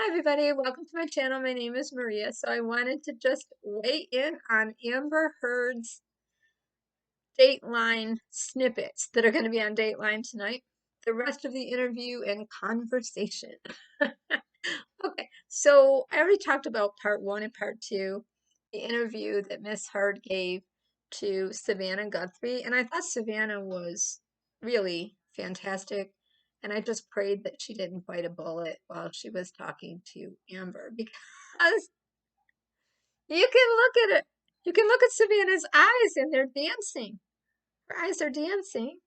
Hi everybody, welcome to my channel. My name is Maria. So I wanted to just weigh in on Amber Heard's Dateline snippets that are going to be on Dateline tonight. The rest of the interview and conversation. Okay, so I already talked about part 1 and part 2, the interview that Miss Heard gave to Savannah Guthrie, and I thought Savannah was really fantastic. And I just prayed that she didn't bite a bullet while she was talking to Amber, because you can look at it. You can look at Savannah's eyes and they're dancing. Her eyes are dancing.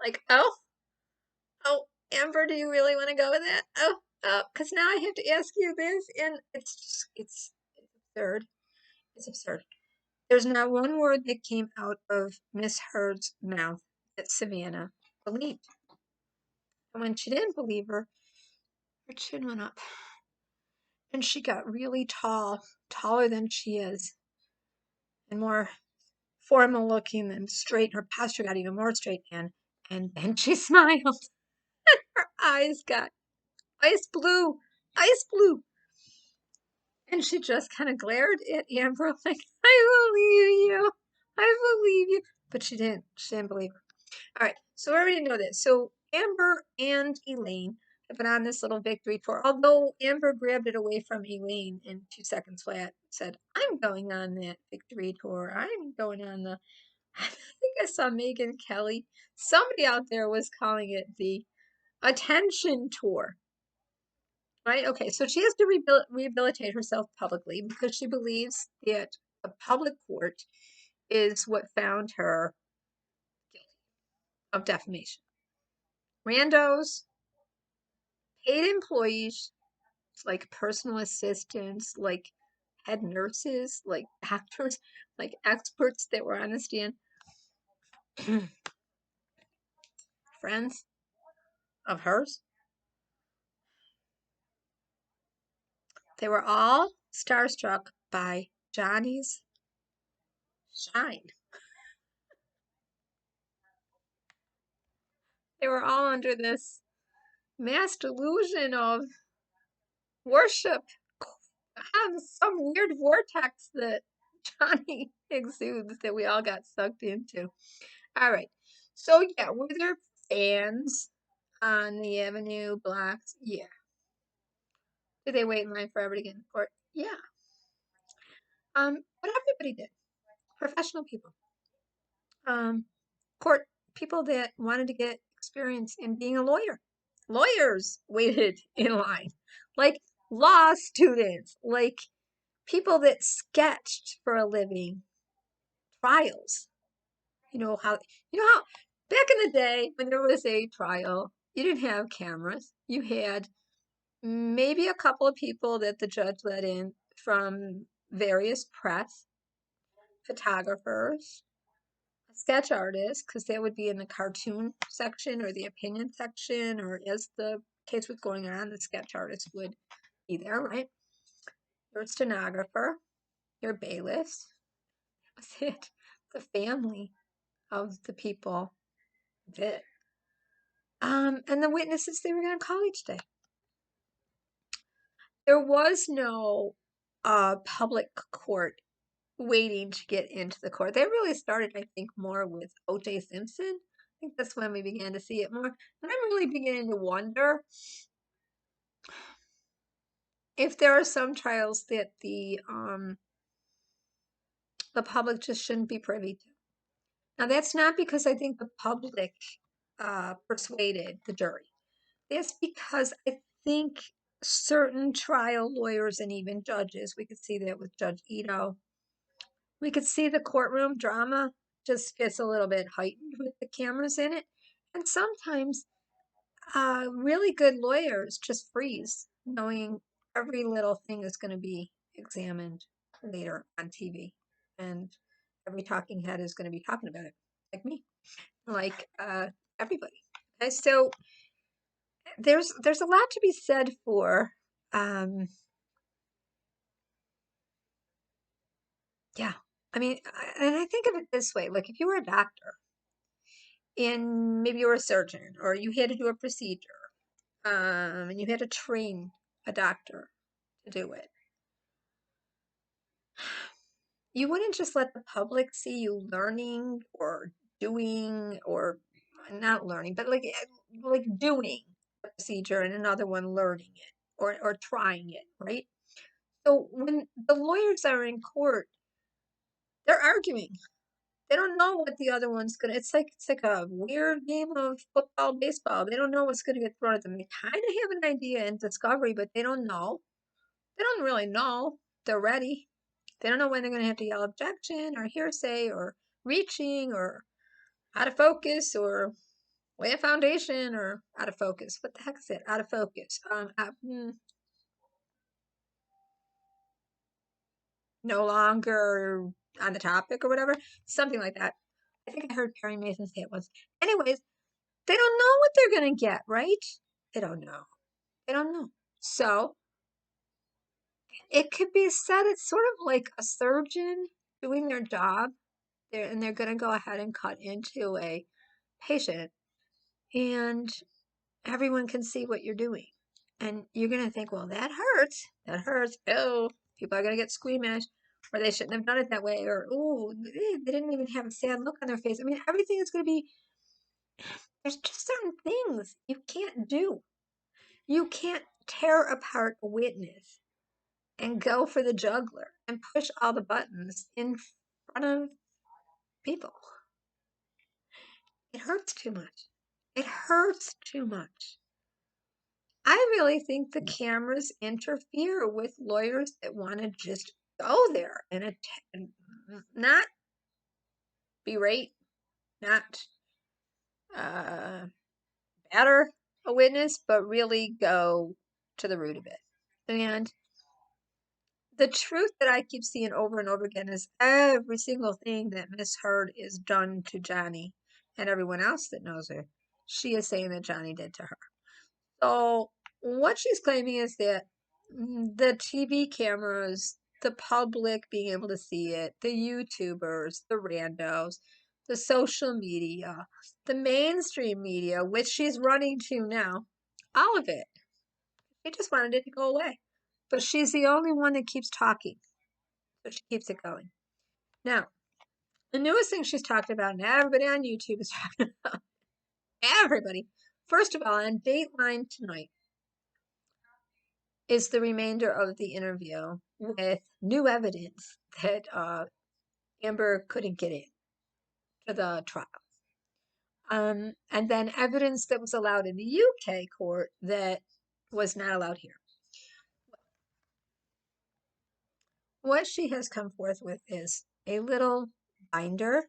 Like, oh, Amber, do you really want to go with that? Oh, because now I have to ask you this, and it's absurd. It's absurd. There's not one word that came out of Miss Heard's mouth that Savannah believed. And when she didn't believe her chin went up. And she got really tall, taller than she is, and more formal looking than straight. Her posture got even more straight, and then she smiled. Her eyes got ice blue, ice blue. And she just kind of glared at Amber like, I believe you. I believe you. But she didn't. She didn't believe her. All right. So I already know this. So Amber and Elaine have been on this little victory tour. Although Amber grabbed it away from Elaine in 2 seconds flat, said, I'm going on that victory tour. I'm going on the, I think I saw Megan Kelly. Somebody out there was calling it the attention tour. Right? Okay, so she has to rehabilitate herself publicly because she believes that a public court is what found her guilty of defamation. Randos, paid employees, like personal assistants, like head nurses, like doctors, like experts that were on the stand, friends of hers, they were all starstruck by Johnny's shine. They were all under this mass delusion of worship, some weird vortex that Johnny exudes that we all got sucked into. All right. So yeah, were there fans on the Avenue blocks? Yeah. Did they wait in line forever to get in court? Yeah. But everybody did. Professional people. Court people that wanted to get experience in being a lawyer. Lawyers waited in line. Like law students, like people that sketched for a living, trials. How back in the day when there was a trial, you didn't have cameras. You had maybe a couple of people that the judge let in from various press, photographers, a sketch artist, because that would be in the cartoon section or the opinion section, or as the case was going on, the sketch artist would be there, right? Your stenographer, your bailiffs. That was it. The family of the people that. And the witnesses they were going to call each day. There was no public court waiting to get into the court. They really started, I think, more with O.J. Simpson. I think that's when we began to see it more. And I'm really beginning to wonder if there are some trials that the public just shouldn't be privy to. Now, that's not because I think the public persuaded the jury. That's because I think certain trial lawyers and even judges, we could see that with Judge Ito, we could see the courtroom drama just gets a little bit heightened with the cameras in it. And sometimes really good lawyers just freeze, knowing every little thing is going to be examined later on TV. And every talking head is going to be talking about it, like me, like everybody. Okay, so there's a lot to be said for yeah, I mean, and I think of it this way, like if you were a doctor and maybe you were a surgeon or you had to do a procedure and you had to train a doctor to do it. You wouldn't just let the public see you learning or doing, or not learning, but like doing a procedure and another one learning it or trying it, right? So when the lawyers are in court, they're arguing. They don't know what the other one's gonna. It's like a weird game of football, baseball. They don't know what's gonna get thrown at them. They kind of have an idea in discovery, but they don't know. They don't really know. They're ready. They don't know when they're gonna have to yell objection or hearsay or reaching or out of focus or lay a foundation or out of focus. What the heck is it? Out of focus. No longer on the topic or whatever. Something like that. I think I heard Perry Mason say it once. Anyways, they don't know what they're going to get, right? They don't know. They don't know. So it could be said it's sort of like a surgeon doing their job, and they're going to go ahead and cut into a patient, and everyone can see what you're doing. And you're going to think, well, that hurts. That hurts. Oh, people are going to get squeamish, or they shouldn't have done it that way, or, oh, they didn't even have a sad look on their face. I mean, everything is going to be, there's just certain things you can't do. You can't tear apart a witness and go for the juggler and push all the buttons in front of people. It hurts too much. It hurts too much. I really think the cameras interfere with lawyers that want to just go there and not berate, not batter a witness, but really go to the root of it. And the truth that I keep seeing over and over again is every single thing that Miss Heard is done to Johnny and everyone else that knows her, she is saying that Johnny did to her. So what she's claiming is that the TV cameras, the public being able to see it, the YouTubers, the randos, the social media, the mainstream media, which she's running to now, all of it. She just wanted it to go away. But she's the only one that keeps talking. So she keeps it going. Now, the newest thing she's talked about, and everybody on YouTube is talking about, everybody. First of all, on Dateline tonight is the remainder of the interview with new evidence that Amber couldn't get in to the trial. And then evidence that was allowed in the UK court that was not allowed here. What she has come forth with is a little binder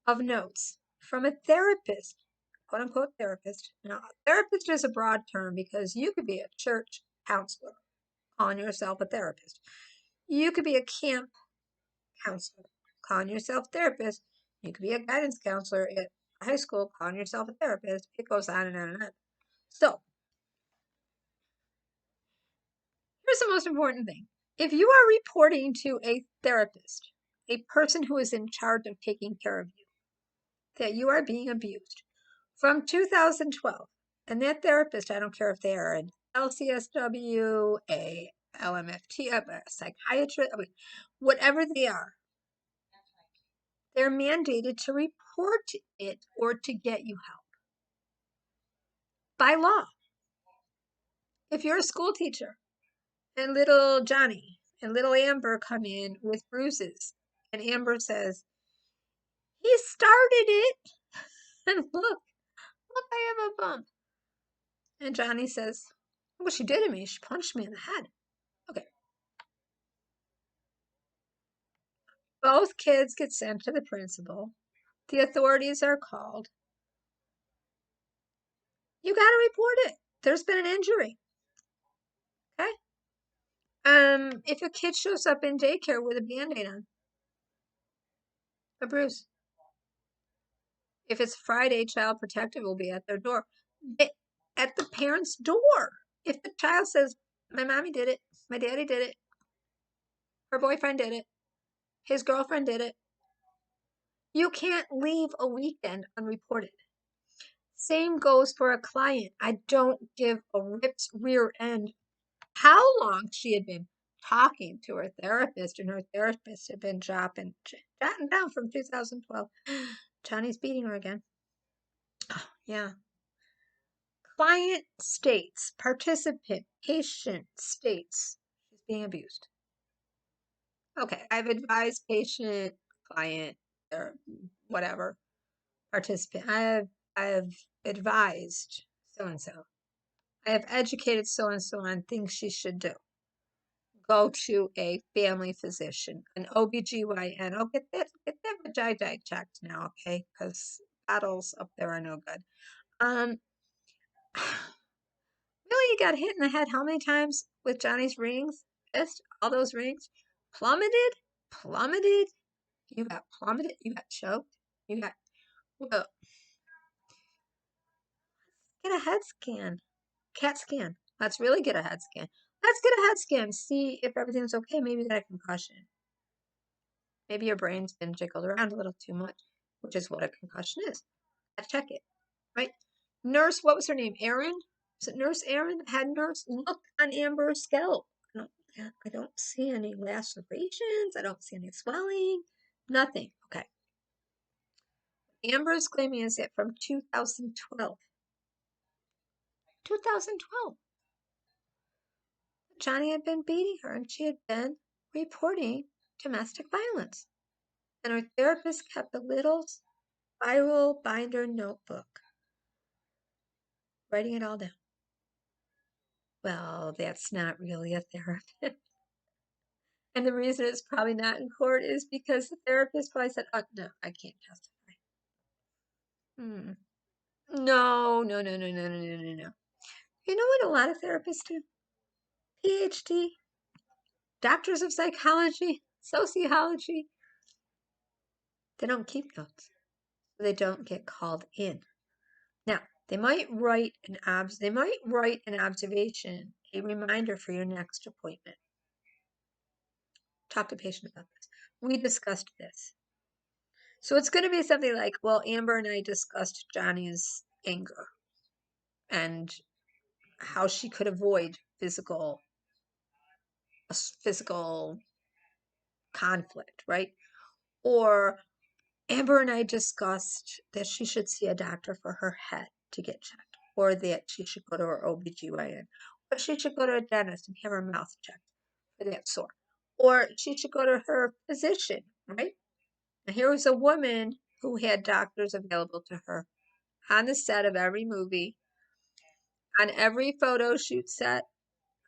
of notes from a therapist, quote unquote therapist. Now, therapist is a broad term because you could be a church counselor calling yourself a therapist. You could be a camp counselor calling yourself therapist. You could be a guidance counselor at high school calling yourself a therapist. It goes on and on and on. So, here's the most important thing. If you are reporting to a therapist, a person who is in charge of taking care of you, that you are being abused from 2012, and that therapist, I don't care if they are an LCSW, a LMFT, a psychiatrist, I mean, whatever they are, they're mandated to report it or to get you help by law. If you're a school teacher and little Johnny and little Amber come in with bruises, and Amber says, he started it, and look, I have a bump. And Johnny says, what she did to me, she punched me in the head. Okay. Both kids get sent to the principal. The authorities are called. You got to report it. There's been an injury. Okay. If a kid shows up in daycare with a Band-Aid on, a bruise. If it's Friday, Child Protective will be at their door. At the parent's door. If the child says, my mommy did it, my daddy did it, her boyfriend did it, his girlfriend did it, you can't leave a weekend unreported. Same goes for a client. I don't give a rip's rear end how long she had been talking to her therapist, and her therapist had been jotting down from 2012. Johnny's beating her again. Oh, yeah. Client states, participant, patient states she's being abused. Okay, I've advised patient, client, or whatever, participant. I have advised so and so. I have educated so and so on things she should do. Go to a family physician, an OBGYN. Oh, get that vagina checked now, okay? Because battles up there are no good. Um, really, you got hit in the head how many times with Johnny's rings? Just all those rings? Plummeted? Plummeted? You got plummeted? You got choked? You got, well, get a head scan. CAT scan. Let's really get a head scan. Let's get a head scan. See if everything's okay. Maybe that concussion. Maybe your brain's been jiggled around a little too much, which is what a concussion is. Let's check it, right? Nurse, what was her name? Erin? Was it Nurse Erin? Had nurse look on Amber's scalp. I don't see any lacerations. I don't see any swelling. Nothing. Okay. Amber is claiming is it from 2012. 2012. Johnny had been beating her and she had been reporting domestic violence. And her therapist kept a little spiral binder notebook, writing it all down. Well, that's not really a therapist. And the reason it's probably not in court is because the therapist probably said, oh, no, I can't testify. No, no, no, no, no, no, no, no, no. You know what a lot of therapists do? PhD, doctors of psychology, sociology. They don't keep notes. They don't get called in. Now, they might write an observation, a reminder for your next appointment. Talk to the patient about this. We discussed this. So it's going to be something like, well, Amber and I discussed Johnny's anger and how she could avoid physical conflict, right? Or Amber and I discussed that she should see a doctor for her head to get checked, or that she should go to her OBGYN, or she should go to a dentist and have her mouth checked for that sore, or she should go to her physician, right? And here was a woman who had doctors available to her on the set of every movie, on every photo shoot set,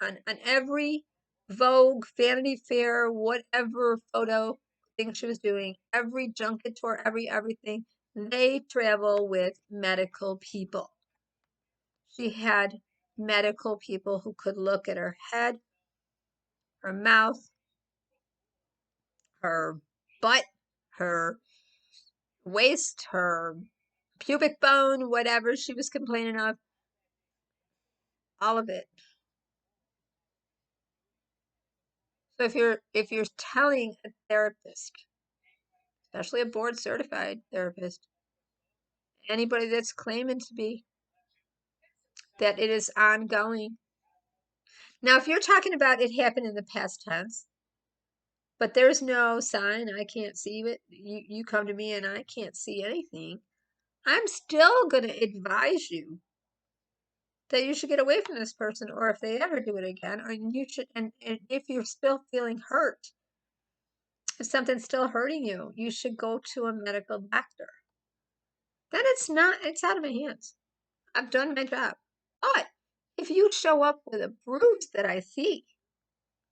on every Vogue, Vanity Fair, whatever photo thing she was doing, every junket tour, everything. They travel with medical people. She had medical people who could look at her head, her mouth, her butt, her waist, her pubic bone, whatever she was complaining of, all of it. So if you're telling a therapist, especially a board certified therapist, anybody that's claiming to be, that it is ongoing. Now, if you're talking about it happened in the past tense, but there's no sign, I can't see it, you come to me and I can't see anything, I'm still going to advise you that you should get away from this person, or if they ever do it again, or you should, and if you're still feeling hurt, if something's still hurting you, you should go to a medical doctor. Then it's out of my hands. I've done my job. But if you show up with a bruise that I see,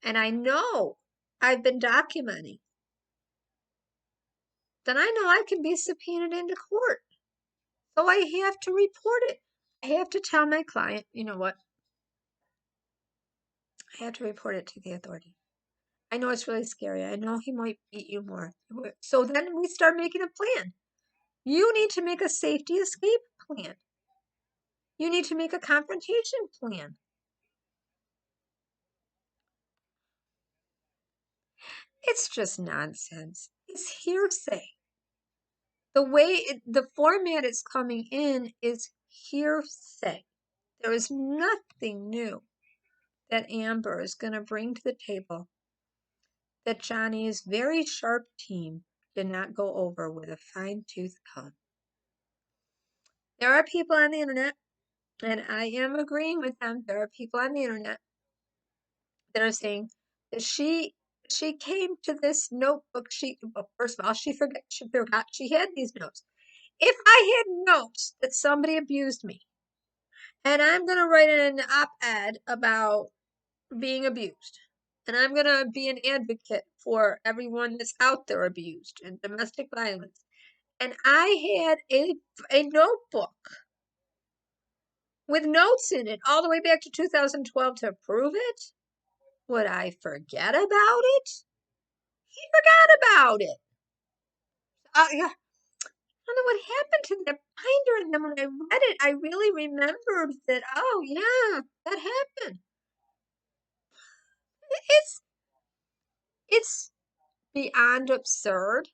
and I know I've been documenting, then I know I can be subpoenaed into court. So I have to report it. I have to tell my client, you know what? I have to report it to the authority. I know it's really scary. I know he might beat you more. So then we start making a plan. You need to make a safety escape plan. You need to make a confrontation plan. It's just nonsense. It's hearsay. The way the format it's coming in is hearsay. There is nothing new that Amber is going to bring to the table that Johnny's very sharp team did not go over with a fine-tooth comb. There are people on the internet, and I am agreeing with them, there are people on the internet that are saying that she came to this notebook. Well, first of all, she forgot she had these notes. If I had notes that somebody abused me, and I'm going to write an op-ed about being abused, and I'm going to be an advocate for everyone that's out there abused and domestic violence, and I had a notebook with notes in it all the way back to 2012 to prove it, would I forget about it? He forgot about it. Yeah. I don't know what happened to that binder, and then when I read it, I really remembered that, oh yeah, that happened. It's beyond absurd.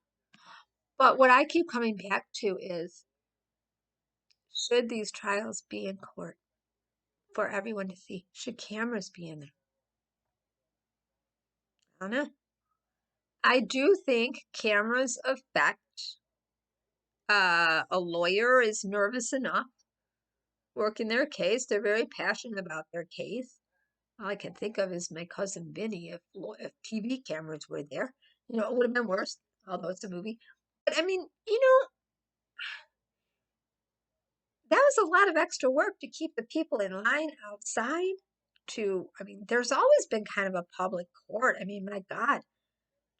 But what I keep coming back to is, should these trials be in court for everyone to see? Should cameras be in there? I don't know. I do think cameras affect a lawyer is nervous enough working their case. They're very passionate about their case. All I can think of is my cousin Vinny. If TV cameras were there, it would have been worse, although it's a movie. But I mean, that was a lot of extra work to keep the people in line outside. There's always been kind of a public court. I mean, my God,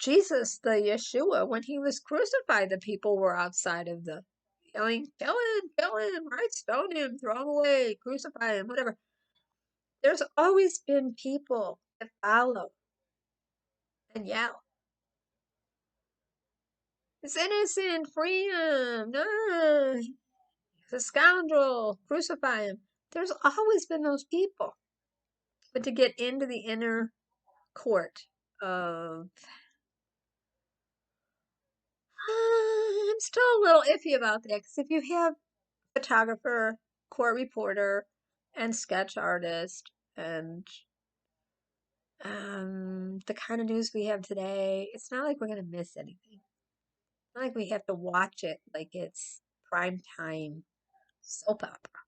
Jesus, the Yeshua, when he was crucified, the people were outside of the yelling, kill him, right? Stone him, throw him away, crucify him, whatever. There's always been people that follow and yell. It's innocent, free him. No, he's a scoundrel, crucify him. There's always been those people. But to get into the inner court of, I'm still a little iffy about that, because if you have photographer, court reporter, and sketch artist, and the kind of news we have today, it's not like we're going to miss anything. It's not like we have to watch it like it's prime time soap opera.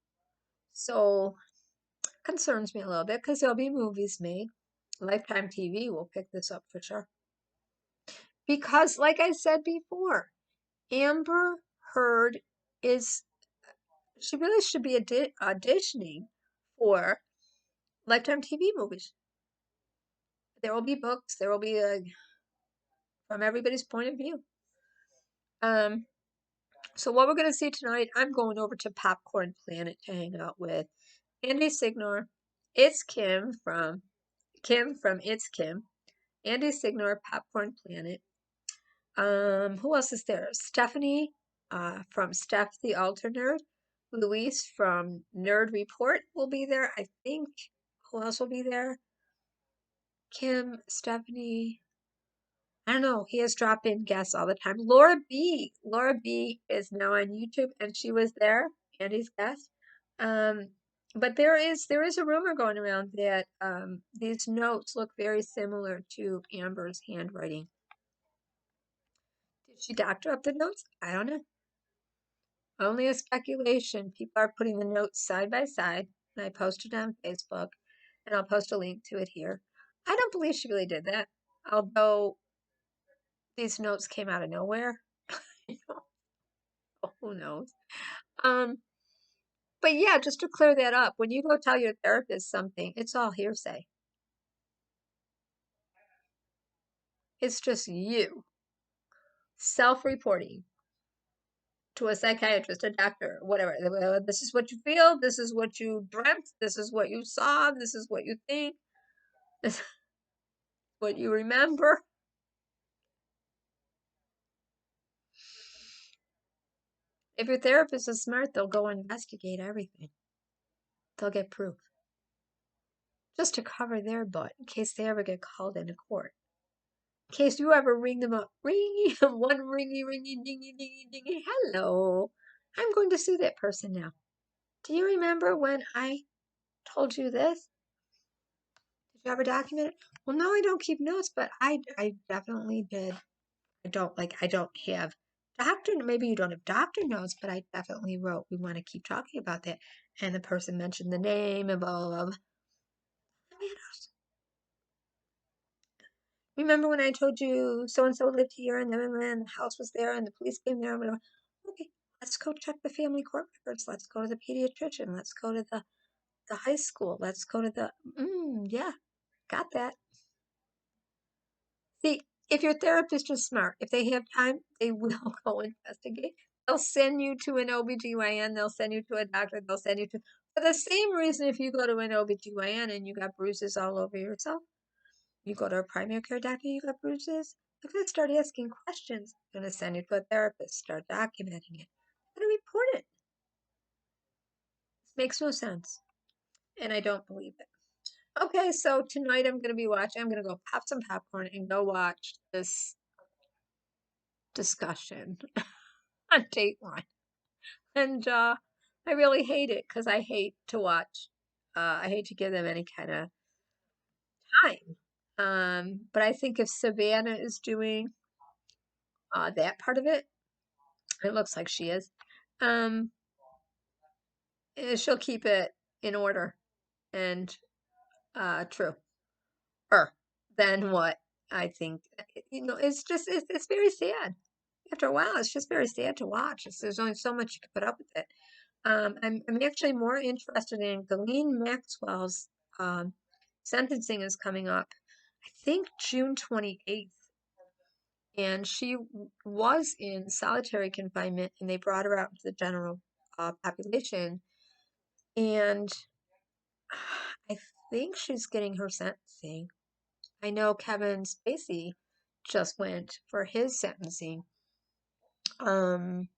So, concerns me a little bit, because there'll be movies made. Lifetime TV will pick this up for sure. Because, like I said before, Amber Heard she really should be auditioning for Lifetime TV movies. There will be books, there will be from everybody's point of view. So what we're going to see tonight, I'm going over to Popcorn Planet to hang out with Andy Signor. It's Kim from It's Kim. Andy Signor, Popcorn Planet. Who else is there? Stephanie from Steph the Alter Nerd. Luis from Nerd Report will be there, I think. Who else will be there? Kim, Stephanie. I don't know. He has drop-in guests all the time. Laura B. Laura B is now on YouTube, and she was there, Andy's guest. But there is a rumor going around that these notes look very similar to Amber's handwriting. Did she doctor up the notes? I don't know. Only a speculation. People are putting the notes side by side, and I posted on Facebook, and I'll post a link to it here. I don't believe she really did that, although these notes came out of nowhere. Who knows? But yeah, just to clear that up, when you go tell your therapist something, it's all hearsay. It's just you self-reporting to a psychiatrist, a doctor, whatever. This is what you feel, this is what you dreamt, this is what you saw, this is what you think, this is what you remember. If your therapist is smart, they'll go investigate everything. They'll get proof. Just to cover their butt in case they ever get called into court. In case you ever ring them up. Ringy, one ringy, dingy, dingy. Hello. I'm going to sue that person now. Do you remember when I told you this? Did you ever document it? Well, no, I don't keep notes, but I definitely did. I don't have doctor, maybe you don't have doctor notes, but I definitely wrote, we want to keep talking about that. And the person mentioned the name and blah, blah, blah. Remember when I told you so and so lived here and then the house was there and the police came there? And okay, let's go check the family court records. Let's go to the pediatrician. Let's go to the high school. Let's go to the, yeah, got that. See, if your therapist is smart, if they have time, they will go investigate. They'll send you to an OBGYN, they'll send you to a doctor, they'll send you to, for the same reason if you go to an OBGYN and you got bruises all over yourself, you go to a primary care doctor, you got bruises, they're going to start asking questions. They're going to send you to a therapist, start documenting it. They're going to report it. This makes no sense. And I don't believe it. Okay, so tonight I'm going to go pop some popcorn and go watch this discussion on Dateline. And I really hate it because I hate to watch. I hate to give them any kind of time. But I think if Savannah is doing that part of it, it looks like she is, um, she'll keep it in order and true. Than what I think. It's very sad. After a while, it's just very sad to watch. There's only so much you can put up with it. I'm actually more interested in Ghislaine Maxwell's sentencing is coming up, I think June 28th. And she was in solitary confinement, and they brought her out to the general population. And I think she's getting her sentencing. I know Kevin Spacey just went for his sentencing. And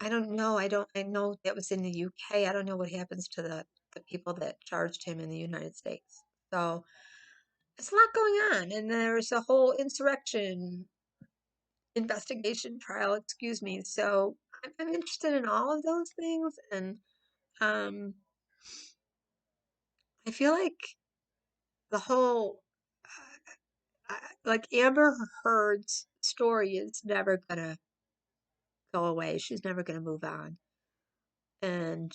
I don't know. I know that was in the UK. I don't know what happens to the people that charged him in the United States. So it's a lot going on. And there's a whole insurrection investigation trial, excuse me. So I'm interested in all of those things. And I feel like the whole, like Amber Heard's story is never going to go away. She's never going to move on. And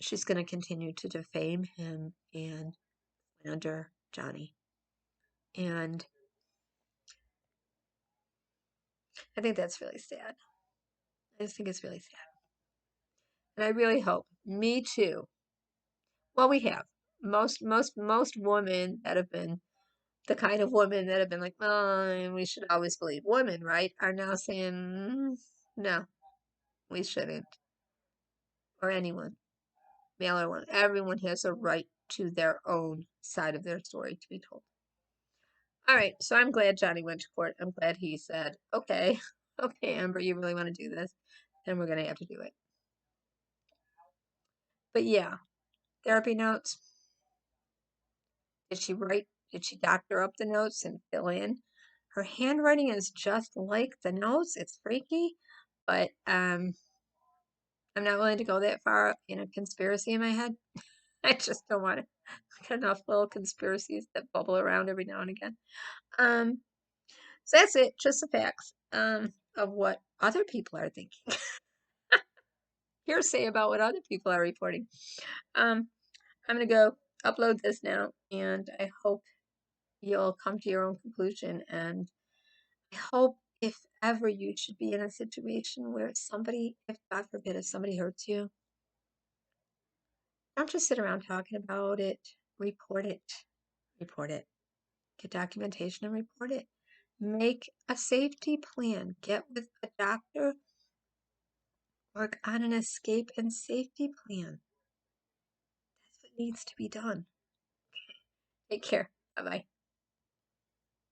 she's going to continue to defame him and slander Johnny. And I think that's really sad. I just think it's really sad. And I really hope, me too. Well, we have most women that have been the kind of women that have been like, oh, we should always believe women, right? Are now saying, no, we shouldn't. Or anyone, male or woman. Everyone has a right to their own side of their story to be told. All right, so I'm glad Johnny went to court. I'm glad he said, okay, okay, Amber, you really want to do this? Then we're going to have to do it. But yeah, therapy notes. Did she doctor up the notes and fill in? Her handwriting is just like the notes. It's freaky, but I'm not willing to go that far in a conspiracy in my head. I just don't want to get enough little conspiracies that bubble around every now and again. So that's it, just the facts of what other people are thinking. Hearsay about what other people are reporting. I'm gonna go upload this now, and I hope you'll come to your own conclusion. And I hope if ever you should be in a situation where somebody, if God forbid, if somebody hurts you, don't just sit around talking about it. Report it. Report it. Get documentation and report it. Make a safety plan. Get with a doctor. Work on an escape and safety plan. That's what needs to be done. Take care. Bye-bye.